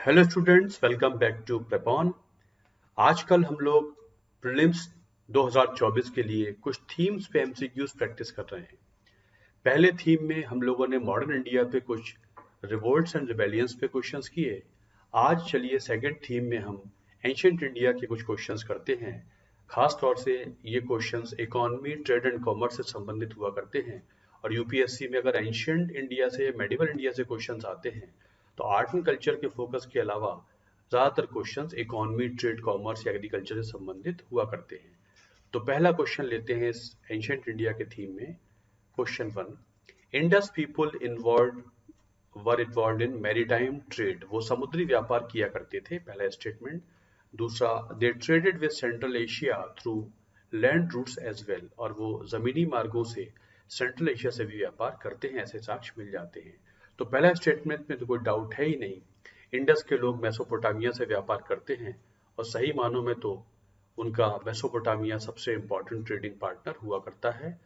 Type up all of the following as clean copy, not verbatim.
Hello students, welcome back to Prepon. आजकल हम लोग प्रीलिम्स 2024 के लिए कुछ थीम्स पे एमसीक्यूज प्रैक्टिस कर रहे हैं। पहले थीम में हम लोगों ने मॉडर्न इंडिया पे कुछ रिवोल्ट्स एंड रिबेलियंस पे क्वेश्चंस किए। आज चलिए सेकंड थीम में हम एंशिएंट इंडिया के कुछ क्वेश्चंस करते हैं। खास तौर से ये questions economy, trade and commerce से संबंधित हुआ करते हैं। और यूपीएससी में अगर एंशिएंट इंडिया से, मेडिवल इंडिया से क्वेश्चंस आते हैं तो आर्ट एंड कल्चर के फोकस के अलावा ज्यादातर क्वेश्चंस इकोनॉमी, ट्रेड, कॉमर्स या एग्रीकल्चर से संबंधित हुआ करते हैं। तो पहला क्वेश्चन लेते हैं इस एंशिएंट इंडिया के थीम में। Question 1, Indus people involve in maritime trade. वो समुद्री व्यापार किया करते थे, पहला स्टेटमेंट। दूसरा, they traded with central Asia through land routes as well. और वो जमीनी मार्गों से सेंट्रल एशिया से भी व्यापार करते हैं, ऐसे साक्ष्य मिल जाते हैं। तो पहला स्टेटमेंट में तो कोई डाउट है ही नहीं, इंडस के लोग मेसोपोटामिया से व्यापार करते हैं और सही मानों में तो उनका मेसोपोटामिया सबसे इंपॉर्टेंट ट्रेडिंग पार्टनर हुआ करता है।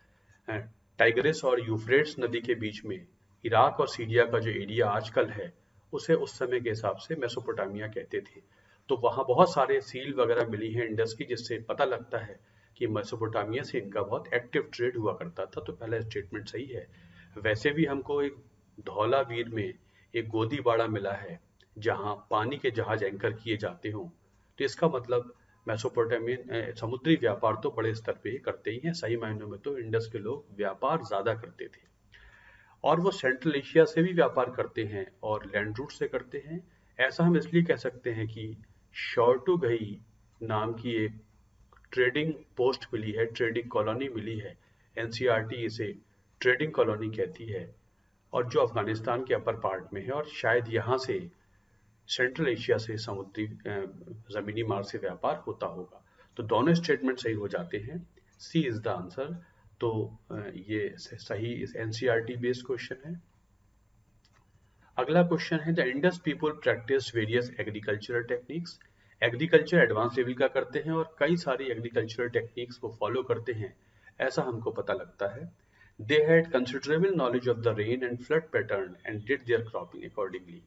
टाइग्रिस और यूफ्रेट्स नदी के बीच में इराक और सीरिया का जो एरिया आजकल है उसे उस समय के हिसाब से मेसोपोटामिया कहते थे। तो वहाँ बहुत सारे सील वगैरह मिली हैं इंडस की, जिससे पता लगता है कि मेसोपोटामिया से इनका बहुत एक्टिव ट्रेड हुआ करता था। तो पहला स्टेटमेंट सही है। वैसे भी हमको एक धौलावीर में एक गोदीबाड़ा मिला है जहाँ पानी के जहाज एंकर किए जाते हों, तो इसका मतलब मेसोपोटामियन समुद्री व्यापार तो बड़े स्तर पे ही करते ही हैं। सही मायनों में तो इंडस के लोग व्यापार ज्यादा करते थे और वो सेंट्रल एशिया से भी व्यापार करते हैं और लैंड रूट से करते हैं। ऐसा हम इसलिए कह सकते हैं कि शॉर्टुगई नाम की एक ट्रेडिंग पोस्ट मिली है, ट्रेडिंग कॉलोनी मिली है। एनसीईआरटी इसे ट्रेडिंग कॉलोनी कहती है और जो अफगानिस्तान के अपर पार्ट में है, और शायद यहाँ से सेंट्रल एशिया से समुद्री जमीनी मार्ग से व्यापार होता होगा। तो दोनों स्टेटमेंट सही हो जाते हैं। सी इज द आंसर। तो ये सही एनसीईआरटी बेस्ड क्वेश्चन है। अगला क्वेश्चन है, the Indus people practice various agricultural techniques. Agriculture advance level का करते हैं और कई सारी एग्रीकल्चरल टेक्निक्स को फॉलो करते हैं, ऐसा हमको पता लगता है। They had considerable knowledge of the rain and flood pattern and did their cropping accordingly.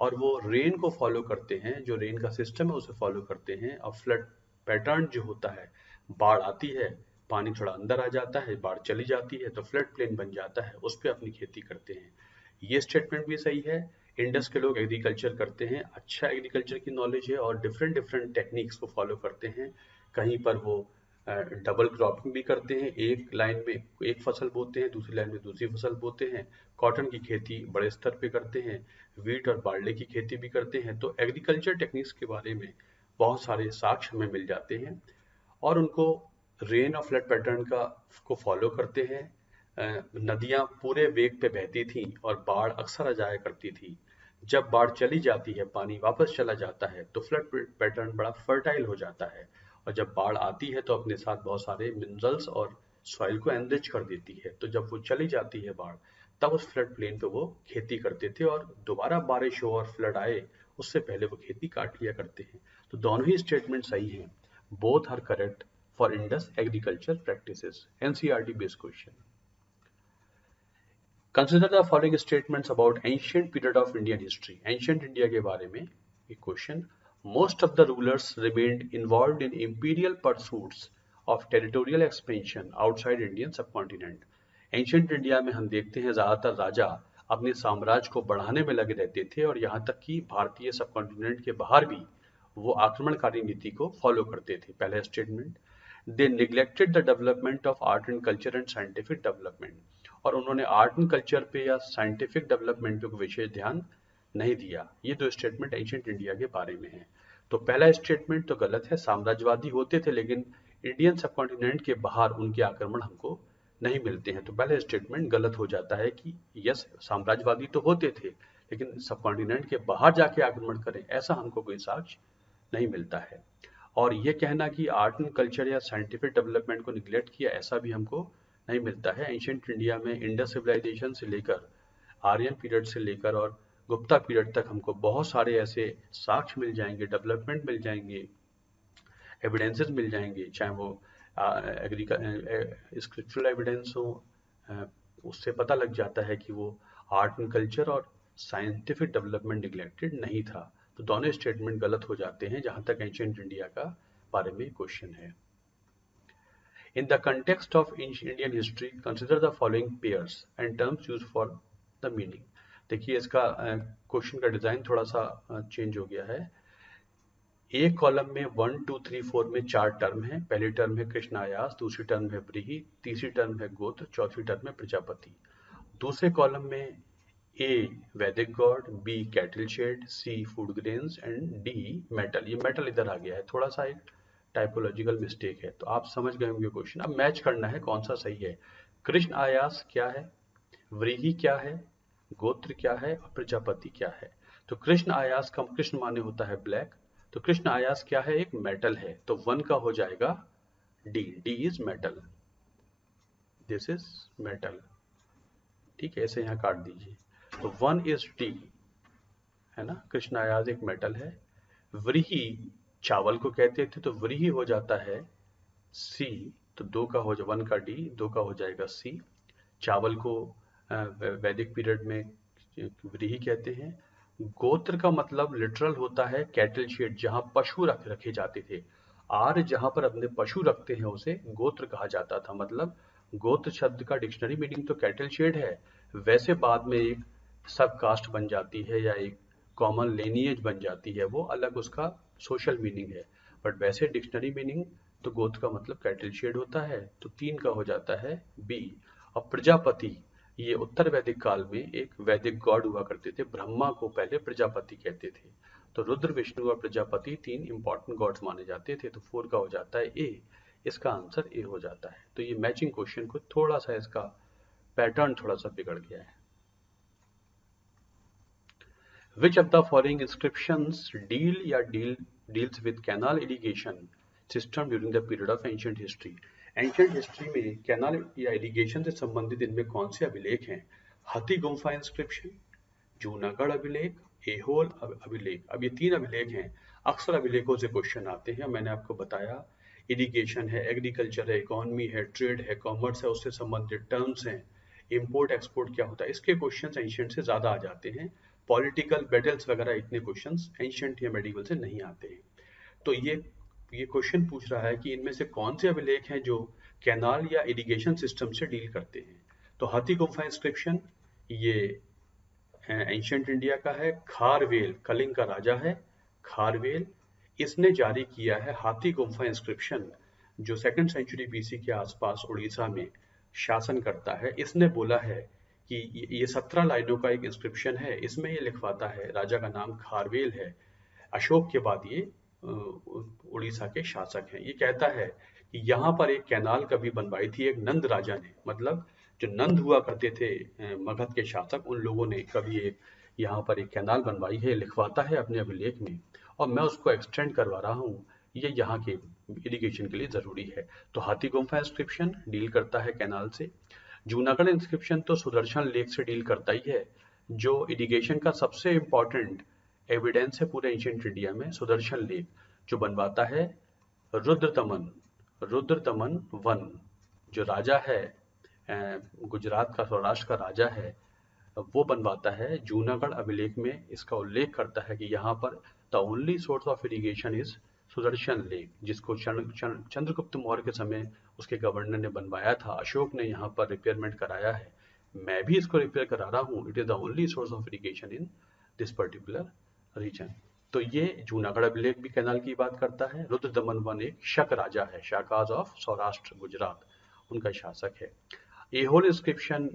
और वो रेन को फॉलो करते हैं, जो रेन का सिस्टम है उसे फॉलो करते हैं। और फ्लड पैटर्न जो होता है, बाढ़ आती है, पानी थोड़ा अंदर आ जाता है, बाढ़ चली जाती है तो फ्लड प्लेन बन जाता है, उस पर अपनी खेती करते हैं। ये स्टेटमेंट भी सही है। इंडस के लोग एग्रीकल्चर करते हैं, अच्छा एग्रीकल्चर की नॉलेज है और डिफरेंट डिफरेंट टेक्निक्स को फॉलो करते हैं। कहीं पर वो डबल क्रॉपिंग भी करते हैं, एक लाइन में एक फसल बोते हैं, दूसरी लाइन में दूसरी फसल बोते हैं। कॉटन की खेती बड़े स्तर पे करते हैं, वीट और बार्ले की खेती भी करते हैं। तो एग्रीकल्चर टेक्निक्स के बारे में बहुत सारे साक्ष्य हमें मिल जाते हैं और उनको रेन और फ्लड पैटर्न का को फॉलो करते हैं। नदियां पूरे वेग पे बहती थीं और बाढ़ अक्सर आ जाया करती थी। जब बाढ़ चली जाती है, पानी वापस चला जाता है तो फ्लड पैटर्न बड़ा फर्टाइल हो जाता है। और जब बाढ़ आती है तो अपने साथ बहुत सारे मिनरल्स और सॉइल को एनरिच कर देती है। तो जब वो चली जाती है बाढ़, तब उस फ्लड प्लेन पे वो खेती करते थे और दोबारा बारिश हो और फ्लड आए उससे पहले वो खेती काट लिया करते हैं। तो दोनों ही स्टेटमेंट सही हैं। Both are correct for Indus agriculture practices. NCERT based question. Consider the following statements about ancient period of Indian history. Ancient India के बारे में एक question. Most of the rulers remained involved in imperial pursuits of territorial expansion outside Indian subcontinent. Ancient India में हम देखते हैं ज्यादातर राजा अपने साम्राज्य को बढ़ाने में लगे रहते थे और यहाँ तक कि भारतीय सबकॉन्टिनेंट के बाहर भी वो आक्रमणकारी नीति को फॉलो करते थे। पहला statement, they neglected the development of art and culture and scientific development. और उन्होंने आर्ट एंड कल्चर पे या साइंटिफिक डेवलपमेंट पे कोई विशेष ध्यान नहीं दिया। ये दो स्टेटमेंट एंशिएंट इंडिया के बारे में है। तो पहला स्टेटमेंट तो गलत है, साम्राज्यवादी होते थे लेकिन इंडियन सबकॉन्टिनेंट के बाहर उनके आक्रमण हमको नहीं मिलते हैं। तो पहला स्टेटमेंट गलत हो जाता है कि यस, साम्राज्यवादी तो होते थे लेकिन सबकॉन्टिनेंट के बाहर जाके आक्रमण करें, ऐसा हमको कोई साक्ष्य नहीं मिलता है। और ये कहना कि आर्ट एंड कल्चर या साइंटिफिक डेवलपमेंट को निगलेक्ट किया, ऐसा भी हमको नहीं मिलता है। एंशिएंट इंडिया में इंडस सिविलाइजेशन से लेकर आर्यन पीरियड से लेकर और गुप्ता पीरियड तक हमको बहुत सारे ऐसे साक्ष्य मिल जाएंगे, डेवलपमेंट मिल जाएंगे, एविडेंसेस मिल जाएंगे, चाहे वो स्क्रिप्चुरल एविडेंस हो। उससे पता लग जाता है कि वो आर्ट एंड कल्चर और साइंटिफिक डेवलपमेंट निगलेक्टेड नहीं था। तो दोनों स्टेटमेंट गलत हो जाते हैं जहां तक एंशिएंट इंडिया का बारे में क्वेश्चन है। In the context of Indian history, consider the following pairs and terms used for the meaning. देखिए इसका क्वेश्चन का डिजाइन थोड़ा सा चेंज हो गया है। एक कॉलम में 1 2 3 4 में 4 टर्म है। पहली टर्म है कृष्णायास, दूसरी टर्म है व्रीहि, तीसरी टर्म है गोत्र, चौथी टर्म है प्रजापति। दूसरे कॉलम में A Vedic god, B cattle shed, C food grains and D metal. ये मेटल इधर आ गया है, थोड़ा सा एक टाइपोलॉजिकल मिस्टेक है, तो आप समझ गए होंगे क्वेश्चन। अब मैच करना है कौन सा सही है। कृष्ण आयास क्या है, व्रीहि क्या है, गोत्र क्या है और प्रजापति क्या है। तो कृष्ण आयास का कृष्ण माने होता है ब्लैक, तो कृष्ण आयास क्या है, एक मेटल है, तो 1 का हो जाएगा D. D is metal, this is metal. ठीक है, ऐसे यहां काट दीजिए। तो 1 इज डी, है ना। कृष्ण आयास एक मेटल है। व्रीहि चावल को कहते थे, तो व्रीहि हो जाता है सी, तो 2 का हो जाए 1 का डी, 2 का हो जाएगा सी। चावल को वैदिक पीरियड में व्रीहि कहते हैं। गोत्र का मतलब लिटरल होता है कैटल शेड, जहां पशु रखे जाते थे। आर्य जहां पर अपने पशु रखते हैं उसे गोत्र कहा जाता था। मतलब गोत्र शब्द का डिक्शनरी मीनिंग तो कैटल शेड है, वैसे बाद में एक सब कास्ट बन जाती है या एक कॉमन लेनिएज बन जाती है, वो अलग उसका सोशल मीनिंग है। बट वैसे डिक्शनरी मीनिंग तो गोत्र का मतलब कैटल शेड होता है, तो 3 का हो जाता है बी। और प्रजापति, ये उत्तर वैदिक काल में एक वैदिक गॉड हुआ करते थे, ब्रह्मा को पहले प्रजापति कहते थे। तो रुद्र, विष्णु और प्रजापति 3 इंपॉर्टेंट गॉड्स माने जाते थे, तो 4 का हो जाता है ए। इसका आंसर ए हो जाता है। तो ये मैचिंग क्वेश्चन को थोड़ा सा इसका पैटर्न थोड़ा सा बिगड़ गया है। Which of the following inscriptions deals with canal irrigation system during the period of ancient history? Ancient history में कैनाल या इरिगेशन से संबंधित इनमें कौन से अभिलेख हैं? हाथी गुम्फा इंस्क्रिप्शन, जूनागढ़ अभिलेख, एहोल अभिलेख। अब ये 3 अभिलेख हैं। अक्सर अभिलेखों से क्वेश्चन आते हैं। मैंने आपको बताया इरिगेशन है, एग्रीकल्चर है, इकोनॉमी है, ट्रेड है, कॉमर्स है, उससे संबंधित टर्म्स हैं, इम्पोर्ट एक्सपोर्ट क्या होता है, इसके क्वेश्चन एंशिएंट से ज्यादा आ जाते हैं। पॉलिटिकल बैटल्स वगैरह इतने क्वेश्चंस एंशिएंट या मेडिवल से नहीं आते हैं। तो ये क्वेश्चन पूछ रहा है कि इनमें से कौन से अभिलेख हैं जो कैनाल या इरिगेशन सिस्टम से डील करते हैं। तो हाथी गुम्फा इंस्क्रिप्शन ये एंशिएंट इंडिया का है। खारवेल कलिंग का राजा है, खारवेल, इसने जारी किया है हाथी गुम्फा इंस्क्रिप्शन, जो 2nd सेंचुरी बीसी के आसपास उड़ीसा में शासन करता है। इसने बोला है कि ये 17 लाइनों का एक इंस्क्रिप्शन है। इसमें ये लिखवाता है, राजा का नाम खारवेल है, अशोक के बाद ये उड़ीसा के शासक हैं। ये कहता है कि यहाँ पर एक कैनाल कभी बनवाई थी एक नंद राजा ने, मतलब जो नंद हुआ करते थे मगध के शासक, उन लोगों ने कभी एक यहाँ पर एक कैनाल बनवाई है, लिखवाता है अपने अभिलेख में, और मैं उसको एक्सटेंड करवा रहा हूँ, ये यहाँ के इरिगेशन के लिए जरूरी है। तो हाथी गुम्फा इंस्क्रिप्शन डील करता है कैनाल से। जूनागढ़ इंस्क्रिप्शन तो सुदर्शन लेक से डील करता ही है, जो इरिगेशन का सबसे इम्पोर्टेंट एविडेंस है पूरे एंशिएंट इंडिया में। सुदर्शन लेक जो बनवाता है रुद्रदमन 1, जो राजा है गुजरात का, सौराष्ट्र का राजा है, वो बनवाता है। जूनागढ़ अभिलेख में इसका उल्लेख करता है कि यहाँ पर the only source of irrigation is Sudarshan lake, जिसको चंद्रगुप्त मौर्य के समय उसके गवर्नर ने बनवाया था। अशोक ने यहाँ पर रिपेयरमेंट कराया है, मैं भी इसको रिपेयर करा रहा हूँ। It is the only source of irrigation in this particular region. तो ये जूनागढ़ अभिलेख भी कैनाल की बात करता है। रुद्रदमन 1 एक शक राजा है, शाकाज ऑफ सौराष्ट्र गुजरात, उनका शासक है। एहोल इंस्क्रिप्शन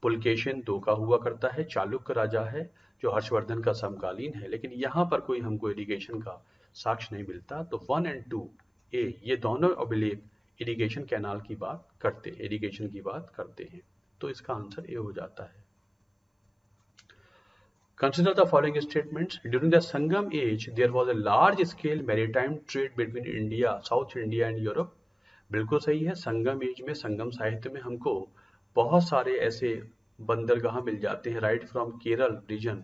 पुलकेशिन 2 का हुआ करता है, चालुक्य राजा है, जो हर्षवर्धन का समकालीन है, लेकिन यहाँ पर कोई हमको इरिगेशन का साक्ष्य नहीं मिलता। तो 1 और 2 ए, ये दोनों अभिलेख इरिगेशन कैनाल की बात करते, इरिगेशन की बात करते हैं, तो इसका आंसर ए हो जाता है। Consider the following statements. During the Sangam age, there was a large-scale maritime trade between India, South India and Europe. बिल्कुल सही है। संगम एज में, संगम साहित्य में हमको बहुत सारे ऐसे बंदरगाह मिल जाते हैं, right from Kerala region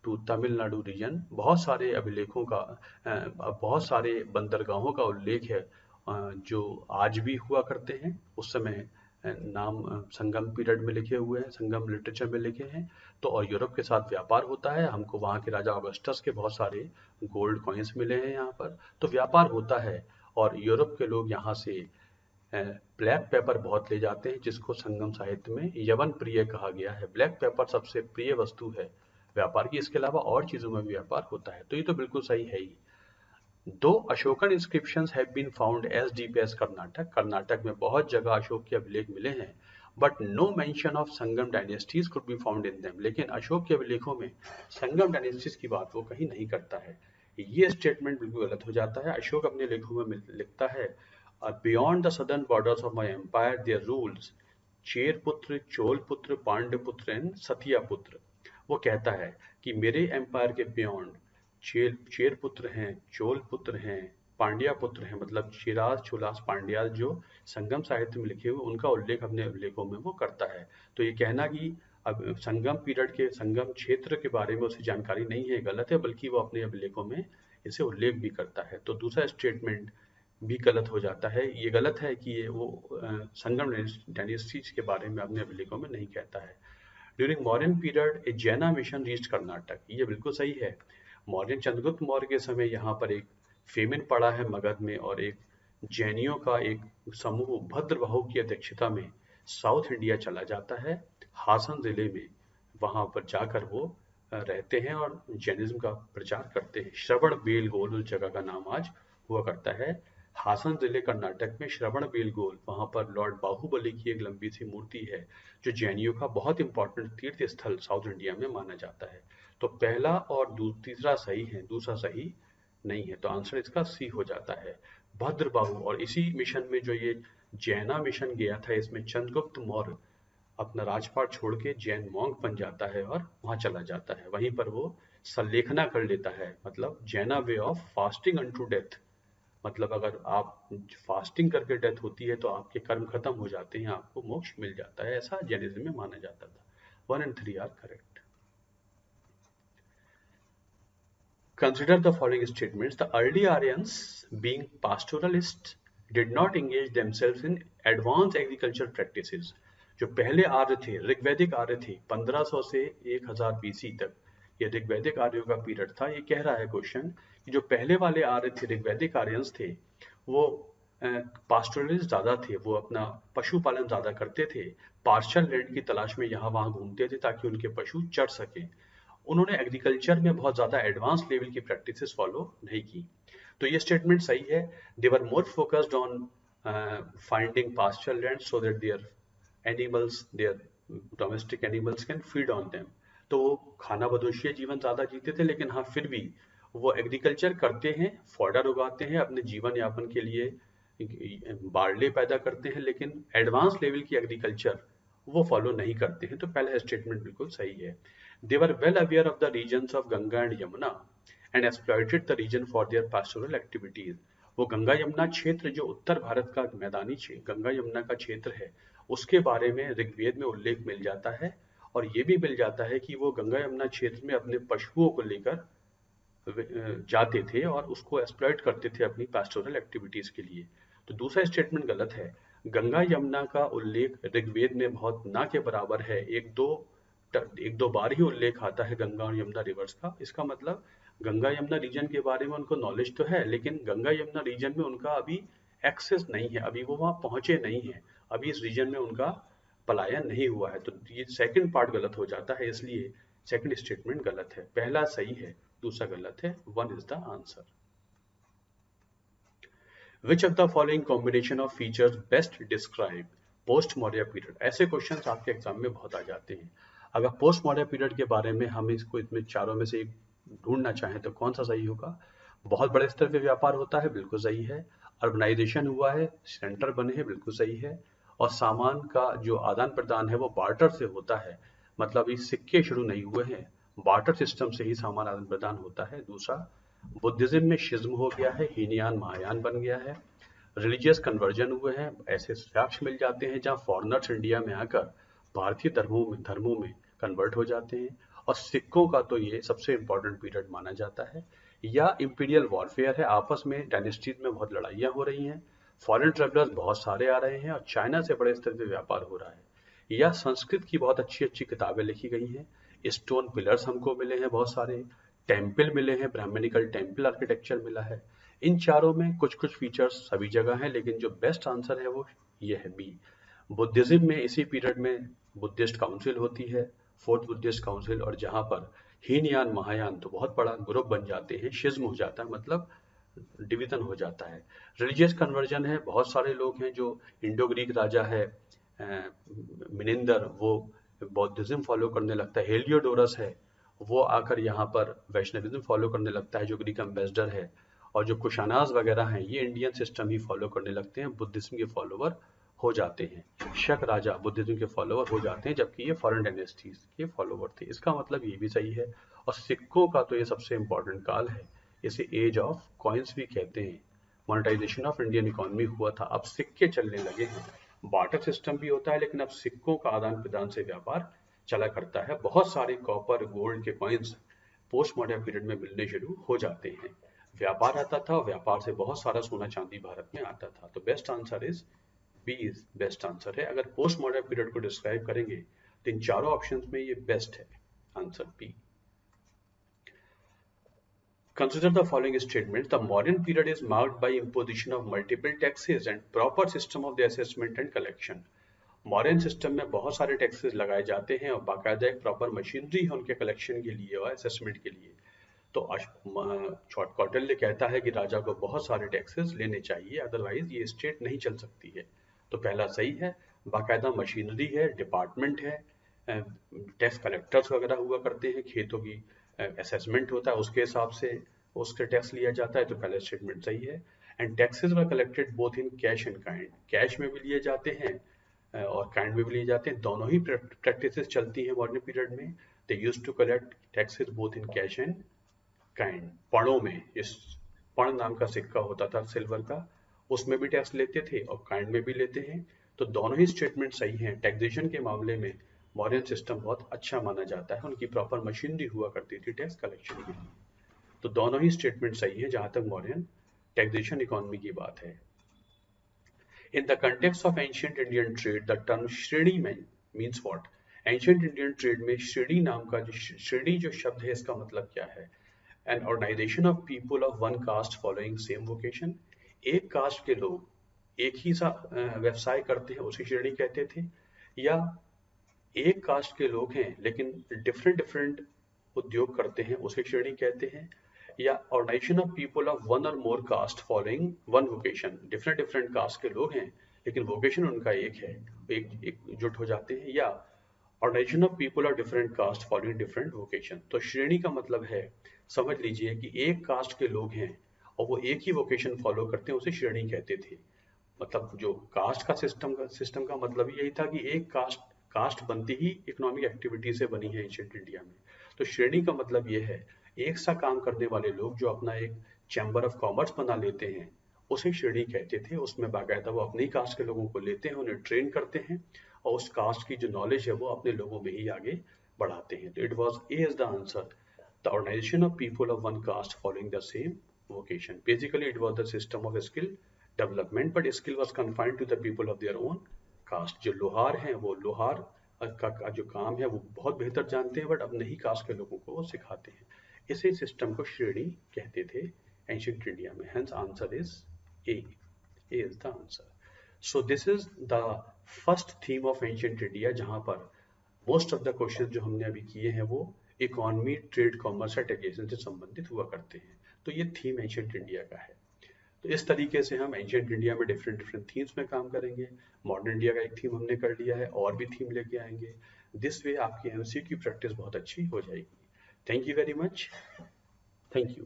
to Tamil Nadu region. बहुत सारे अभिलेखों का, बहुत सारे बंदरगाहों का उल्लेख है जो आज भी हुआ करते हैं। उस समय नाम संगम पीरियड में लिखे हुए हैं, संगम लिटरेचर में लिखे हैं। तो और यूरोप के साथ व्यापार होता है, हमको वहाँ के राजा ऑगस्टस के बहुत सारे गोल्ड कॉइन्स मिले हैं यहाँ पर, तो व्यापार होता है। और यूरोप के लोग यहाँ से ब्लैक पेपर बहुत ले जाते हैं, जिसको संगम साहित्य में यवन प्रिय कहा गया है। ब्लैक पेपर सबसे प्रिय वस्तु है व्यापार की, इसके अलावा और चीजों में भी व्यापार होता है। तो ये तो बिल्कुल सही है ही। दो Ashokan inscriptions have been found as deep as Karnataka, Karnataka में बहुत जगह अशोक के अभिलेख मिले हैं, but no mention of Sangam dynasties could be found in them. लेकिन अशोक के अभिलेखों में संगम डायनेस्टीज की बात वो कहीं नहीं करता है। ये स्टेटमेंट बिल्कुल गलत हो जाता है। अशोक अपने लेखों में लिखता है, beyond the southern borders of my empire there rules Chera putra, Chola पुत्र, पांड्य पुत्र एंड सतिया पुत्र। वो कहता है कि मेरे एम्पायर के बियॉन्ड चेर पुत्र हैं, चोल पुत्र हैं, पांड्या पुत्र हैं, मतलब चिराज, चोलास, पांड्याल जो संगम साहित्य में लिखे हुए, उनका उल्लेख अपने अभिलेखों में वो करता है। तो ये कहना कि अब संगम पीरियड के संगम क्षेत्र के बारे में उसे जानकारी नहीं है, गलत है, बल्कि वो अपने अभिलेखों में इसे उल्लेख भी करता है। तो दूसरा स्टेटमेंट भी गलत हो जाता है। ये गलत है कि ये वो संगम डायनेस्टीज के बारे में अपने अभिलेखों में नहीं कहता है। ड्यूरिंग मौर्यन पीरियड ए जैना मिशन रीच्ड कर्नाटक, ये बिल्कुल सही है। मौर्य चंद्रगुप्त मौर्य के समय यहाँ पर एक फेमिन पड़ा है मगध में, और एक जैनियों का एक समूह भद्रबाहु की अध्यक्षता में साउथ इंडिया चला जाता है, हासन जिले में। वहां पर जाकर वो रहते हैं और जैनिज्म का प्रचार करते हैं। श्रवण बेलगोल उस जगह का नाम आज हुआ करता है। हासन जिले कर्नाटक में श्रवण बेलगोल, वहां पर लॉर्ड बाहुबली की एक लंबी सी मूर्ति है, जो जैनियों का बहुत इंपॉर्टेंट तीर्थ स्थल साउथ इंडिया में माना जाता है। तो पहला और तीसरा सही है, दूसरा सही नहीं है। तो आंसर इसका सी हो जाता है, भद्रबाहु। और इसी मिशन में जो ये जैना मिशन गया था, इसमें चंद्रगुप्त मौर्य अपना राजपाट छोड़ के जैन मॉन्क बन जाता है और वहां चला जाता है। वहीं पर वो संलेखना कर लेता है, मतलब जैना way of fasting unto death, मतलब अगर आप फास्टिंग करके डेथ होती है तो आपके कर्म खत्म हो जाते हैं, आपको मोक्ष मिल जाता है, ऐसा जैनिज्म में माना जाता था। 1 and 3 are correct. Consider the following statements. The early Aryans, being pastoralists, did not engage themselves in advanced agricultural practices. जो पहले आर्य थे, ऋग्वैदिक आर्य थे, 1500 से 1000 बीसी तक, ये ऋग्वैदिक आर्यों का पीरियड था। ये कह रहा है क्वेश्चन कि जो पहले वाले आर्य थे, ऋग्वैदिक आर्यंस थे, वो पास्टोरलिस्ट ज्यादा थे, वो अपना पशुपालन ज्यादा करते थे, पार्शल लैंड की तलाश में यहाँ वहां घूमते थे ताकि उनके पशु चर सकें। उन्होंने एग्रीकल्चर में बहुत ज्यादा एडवांस लेवल की प्रैक्टिसेस फॉलो नहीं की। तो ये स्टेटमेंट सही है। They were more focused on finding pasture land so that their animals, their domestic animals can feed on them. तो वो खाना बदोशीय जीवन ज्यादा जीते थे, लेकिन हाँ फिर भी वो एग्रीकल्चर करते हैं, फॉडर उगाते हैं, अपने जीवन यापन के लिए बार्ले पैदा करते हैं, लेकिन एडवांस लेवल की एग्रीकल्चर वो फॉलो नहीं करते हैं। तो पहला स्टेटमेंट बिल्कुल सही है। They were well aware of the regions of Ganga and Yamuna and exploited the region for their pastoral activities. वो गंगा यमुना क्षेत्र, जो उत्तर भारत का मैदानी क्षेत्र गंगा यमुना का क्षेत्र है, उसके बारे में ऋग्वेद में उल्लेख मिल जाता है। और ये भी मिल जाता है कि वो गंगा यमुना क्षेत्र में अपने पशुओं को लेकर जाते थे और उसको एक्सप्लॉइट करते थे अपनी पास्टोरल एक्टिविटीज के लिए। तो दूसरा स्टेटमेंट गलत है। गंगा यमुना का उल्लेख ऋग्वेद में बहुत ना के बराबर है, एक दो बार ही उल्लेख आता है गंगा और यमुना रिवर्स का। इसका मतलब गंगा यमुना रीजन के बारे में उनको नॉलेज तो है, लेकिन गंगा यमुना रीजन में उनका अभी एक्सेस नहीं है, अभी वो वहां पहुंचे नहीं है, अभी इस रीजन में उनका पलायन नहीं हुआ है। तो ये सेकंड पार्ट गलत हो जाता है, इसलिए सेकंड स्टेटमेंट गलत है। पहला सही है, दूसरा गलत है। 1 is the answer. Which of the following combination of features best describe post Maurya period? ऐसे क्वेश्चंस आपके एग्जाम में बहुत आ जाते हैं। अगर पोस्ट मौर्य पीरियड के बारे में हम इसको इसमें चारों में से एक ढूंढना चाहें तो कौन सा सही होगा? बहुत बड़े स्तर पे व्यापार होता है, बिल्कुल सही है। अर्बनाइजेशन हुआ है, सेंटर बने हैं, बिल्कुल सही है। और सामान का जो आदान प्रदान है वो बार्टर से होता है, मतलब ये सिक्के शुरू नहीं हुए हैं, बार्टर सिस्टम से ही सामान आदान प्रदान होता है। दूसरा, बुद्धिज्म में शिज्म हो गया है, हीनयान महायान बन गया है। रिलीजियस कन्वर्जन हुए हैं, ऐसे साक्ष्य मिल जाते हैं जहां फॉरेनर्स इंडिया में आकर भारतीय धर्मों में कन्वर्ट हो जाते हैं। और सिक्कों का तो ये सबसे इंपॉर्टेंट पीरियड माना जाता है। या इंपीरियल वॉरफेयर है, आपस में डायनेस्टीज में बहुत लड़ाइयाँ हो रही हैं, फॉरेन ट्रेवलर्स बहुत सारे आ रहे हैं और चाइना से बड़े स्तर पे व्यापार हो रहा है। या संस्कृत की बहुत अच्छी अच्छी किताबें लिखी गई हैं, स्टोन पिलर्स हमको मिले हैं बहुत सारे, टेम्पल मिले हैं, ब्राह्मणिकल टेम्पल आर्किटेक्चर मिला है। इन चारों में कुछ कुछ फीचर्स सभी जगह हैं, लेकिन जो बेस्ट आंसर है वो ये है बी। बुद्धिज्म में इसी पीरियड में बुद्धिस्ट काउंसिल होती है, फोर्थ बुद्धिस्ट काउंसिल, और जहाँ पर हीनयान महायान तो बहुत बड़ा ग्रुप बन जाते हैं, शिज्म हो जाता है, मतलब डिवीजन हो जाता है। रिलीजियस कन्वर्जन है, बहुत सारे लोग हैं जो इंडो ग्रीक राजा है मिनिंदर, वो बौद्धिज्म फॉलो करने लगता है। हेलियोडोरस है, वो आकर यहाँ पर वैष्णविज्म फॉलो करने लगता है, जो ग्रीक एम्बेसडर है। और जो कुशानाज वगैरह हैं ये इंडियन सिस्टम ही फॉलो करने लगते हैं, बुद्धिज्म के फॉलोवर हो जाते हैं। शक राजा बुद्धिज्म के फॉलोवर हो जाते हैं, जबकि ये फॉरेन डायनेस्टीज के फॉलोवर थे। इसका मतलब ये भी सही है। और सिक्कों का तो ये सबसे इंपॉर्टेंट काल है, इसे एज ऑफ कॉइन्स भी कहते हैं। मोनेटाइजेशन ऑफ इंडियन इकोनॉमी हुआ था, अब सिक्के चलने लगे हैं। बार्टर सिस्टम भी होता है, लेकिन अब सिक्कों का आदान प्रदान से व्यापार चला करता है। बहुत सारे कॉपर गोल्ड के कॉइन्स पोस्ट मॉडर्न पीरियड में मिलने शुरू हो जाते हैं। व्यापार आता था और व्यापार से बहुत सारा सोना चांदी भारत में आता था। तो best answer is B is best answer है। अगर पोस्ट मॉडर्न पीरियड को डिस्क्राइब करेंगे तो इन चारों ऑप्शंस में ये बेस्ट है, answer B. Consider the following statement. The modern period is marked by imposition of multiple taxes and proper system of the assessment and collection. Modern system में बहुत सारे टैक्सेस लगाए जाते हैं और बाकायदा एक प्रॉपर मशीनरी है उनके कलेक्शन के लिए और असेसमेंट के लिए। तो कौटिल्य कहता है कि राजा को बहुत सारे टैक्सेस लेने चाहिए, अदरवाइज ये स्टेट नहीं चल सकती है। तो पहला सही है, बाकायदा मशीनरी है, डिपार्टमेंट है, टैक्स कलेक्टर्स वगैरह हुआ करते हैं, खेतों की असेसमेंट होता है, उसके हिसाब से उसके टैक्स लिया जाता है। तो पहला स्टेटमेंट सही है। And taxes were collected both in cash and kind, cash में भी लिए जाते हैं और काइंड में भी लिए जाते हैं। दोनों ही प्रैक्टिसेस चलती हैं मॉडर्न पीरियड में। They used to collect taxes both in cash and kind. पणों में, इस पण नाम का सिक्का होता था सिल्वर का, उसमें भी टैक्स लेते थे और काइंड में भी लेते हैं। तो दोनों ही स्टेटमेंट सही हैं। टैक्सेशन के मामले में मॉडर्न सिस्टम बहुत अच्छा माना जाता है, उनकी प्रॉपर मशीनरी हुआ करती थी टैक्स कलेक्शन के लिए। तो दोनों ही स्टेटमेंट सही है जहां तक मॉडर्न टैक्सेशन इकोनॉमी की बात है। In the context of ancient Indian trade, the term Shredi means what? Ancient Indian trade में श्रेणी नाम का श्रेणी जो शब्द है, इसका मतलब क्या है? An organization of people of one caste following same vocation. एक कास्ट के लोग एक ही सा व्यवसाय करते हैं, उसे श्रेणी कहते थे। या एक कास्ट के लोग हैं लेकिन डिफरेंट डिफरेंट उद्योग करते हैं, उसे श्रेणी कहते हैं। या organisation of people of one और more caste following one vocation, different different caste के लोग हैं लेकिन वोकेशन उनका एक है, एकजुट हो जाते हैं। या organisation of people of different caste following different vocation. तो श्रेणी का मतलब है, समझ लीजिए कि एक कास्ट के लोग हैं और वो एक ही वोकेशन फॉलो करते हैं, उसे श्रेणी कहते थे। मतलब जो कास्ट का सिस्टम का मतलब यही था कि एक कास्ट बनती ही इकोनॉमिक एक्टिविटी से बनी है एंशिएंट इंडिया में। तो श्रेणी का मतलब ये है, एक सा काम करने वाले लोग जो अपना एक चैम्बर ऑफ कॉमर्स बना लेते हैं, उसे श्रेणी कहते थे। उसमें बाकायदा वो अपनी कास्ट के लोगों को लेते हैं, उन्हें ट्रेन करते हैं और उस कास्ट की जो नॉलेज है वो अपने लोगों में ही आगे बढ़ाते हैं। तो it was A is the answer, the organisation of people of one caste following the same vocation. Basically, it was the system of skill development, but skill was confined to the people of their own caste. जो लोहार हैं वो लोहार का जो काम है वो बहुत बेहतर जानते हैं, बट अपने ही कास्ट के लोगों को वो सिखाते हैं। इसी सिस्टम को श्रेणी कहते थे एंशिएंट इंडिया में। Hence answer is A. A is the answer. So this is the first theme of ancient India, जहाँ पर मोस्ट ऑफ द क्वेश्चन जो हमने अभी किए हैं वो इकोनॉमी, ट्रेड, कॉमर्स और टैक्सेशन से संबंधित हुआ करते हैं। तो ये थीम एंशिएंट इंडिया का है। तो इस तरीके से हम एंशिएंट इंडिया में डिफरेंट डिफरेंट थीम्स में काम करेंगे। मॉडर्न इंडिया का एक थीम हमने कर लिया है, और भी थीम लेके आएंगे। दिस वे आपकी एमसीक्यू की प्रैक्टिस बहुत अच्छी हो जाएगी। Thank you very much. Thank you.